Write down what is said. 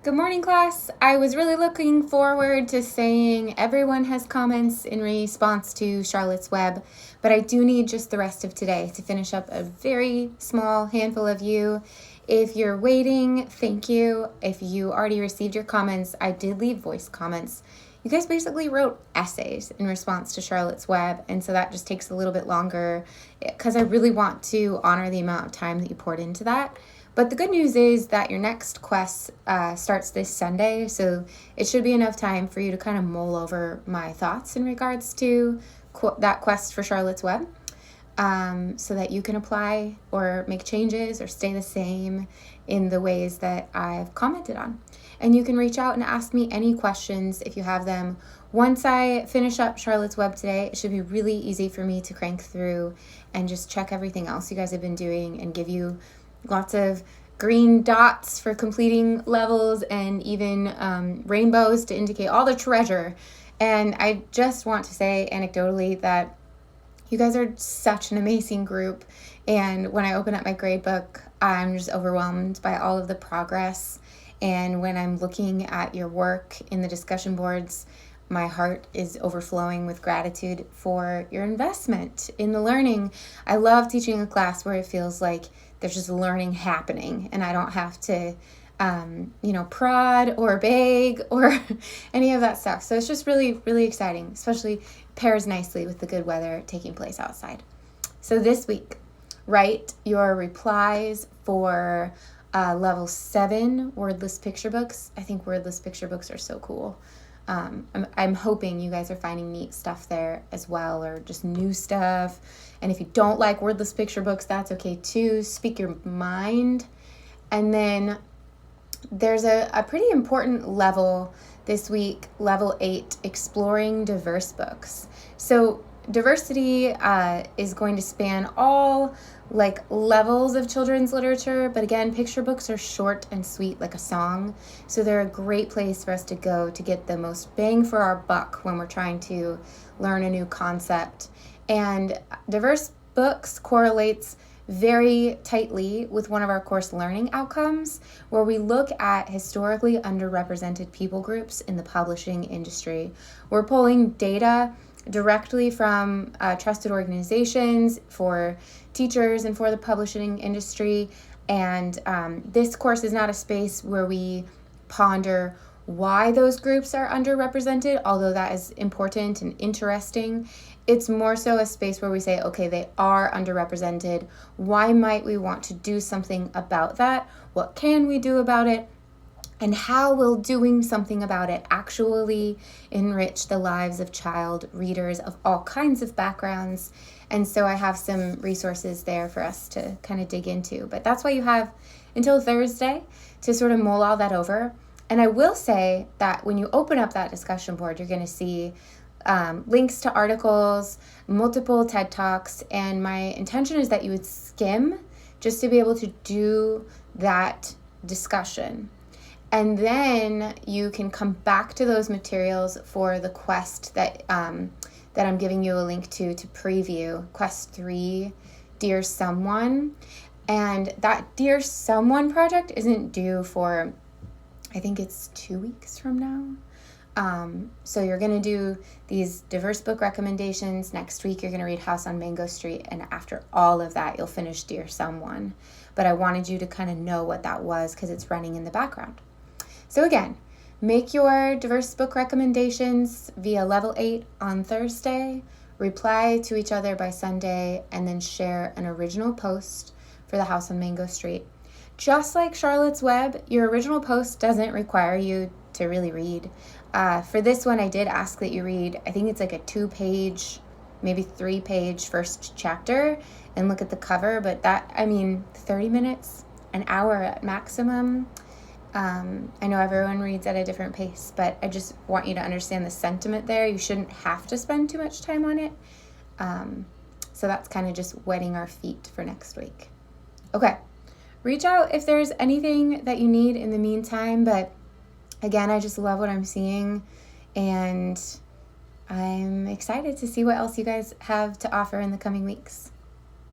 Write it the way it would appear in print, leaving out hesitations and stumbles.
Good morning, class. I was really looking forward to saying everyone has comments in response to Charlotte's Web, but I do need just the rest of today to finish up a very small handful of you. If you're waiting, thank you. If you already received your comments, I did leave voice comments. You guys basically wrote essays in response to Charlotte's Web, and so that just takes a little bit longer because I really want to honor the amount of time that you poured into that. But the good news is that your next quest starts this Sunday, so it should be enough time for you to kind of mull over my thoughts in regards to that quest for Charlotte's Web, so that you can apply or make changes or stay the same in the ways that I've commented on. And you can reach out and ask me any questions if you have them. Once I finish up Charlotte's Web today, it should be really easy for me to crank through and just check everything else you guys have been doing and give you lots of green dots for completing levels and even rainbows to indicate all the treasure. And I just want to say anecdotally that you guys are such an amazing group. And when I open up my gradebook, I'm just overwhelmed by all of the progress. And when I'm looking at your work in the discussion boards, my heart is overflowing with gratitude for your investment in the learning. I love teaching a class where it feels like there's just learning happening and I don't have to, prod or beg or any of that stuff. So it's just really, really exciting, especially pairs nicely with the good weather taking place outside. So this week, write your replies for level 7 wordless picture books. I think wordless picture books are so cool. I'm hoping you guys are finding neat stuff there as well, or just new stuff. And if you don't like wordless picture books, that's okay too. Speak your mind. And then there's a pretty important level this week, level 8, exploring diverse books. So diversity is going to span all levels of children's literature, but again, picture books are short and sweet like a song, so they're a great place for us to go to get the most bang for our buck when we're trying to learn a new concept. And diverse books correlates very tightly with one of our course learning outcomes, where we look at historically underrepresented people groups in the publishing industry. We're pulling data directly from trusted organizations for teachers and for the publishing industry. And this course is not a space where we ponder why those groups are underrepresented, although that is important and interesting. It's more so a space where we say, okay, they are underrepresented. Why might we want to do something about that? What can we do about it? And how will doing something about it actually enrich the lives of child readers of all kinds of backgrounds? And so I have some resources there for us to kind of dig into. But that's why you have until Thursday to sort of mull all that over. And I will say that when you open up that discussion board, you're going to see links to articles, multiple TED Talks, and my intention is that you would skim just to be able to do that discussion. And then you can come back to those materials for the quest that I'm giving you a link to preview, Quest 3, Dear Someone. And that Dear Someone project isn't due for, I think it's 2 weeks from now. So you're going to do these diverse book recommendations. Next week, you're going to read House on Mango Street. And after all of that, you'll finish Dear Someone. But I wanted you to kind of know what that was because it's running in the background. So again, make your diverse book recommendations via level 8 on Thursday, reply to each other by Sunday, and then share an original post for the House on Mango Street. Just like Charlotte's Web, your original post doesn't require you to really read. For this one, I did ask that you read, I think it's like a 2-page, maybe 3-page first chapter and look at the cover, but 30 minutes, an hour at maximum. I know everyone reads at a different pace, but I just want you to understand the sentiment there. You shouldn't have to spend too much time on it. So that's kind of just wetting our feet for next week. Okay, reach out if there's anything that you need in the meantime, but again, I just love what I'm seeing, and I'm excited to see what else you guys have to offer in the coming weeks.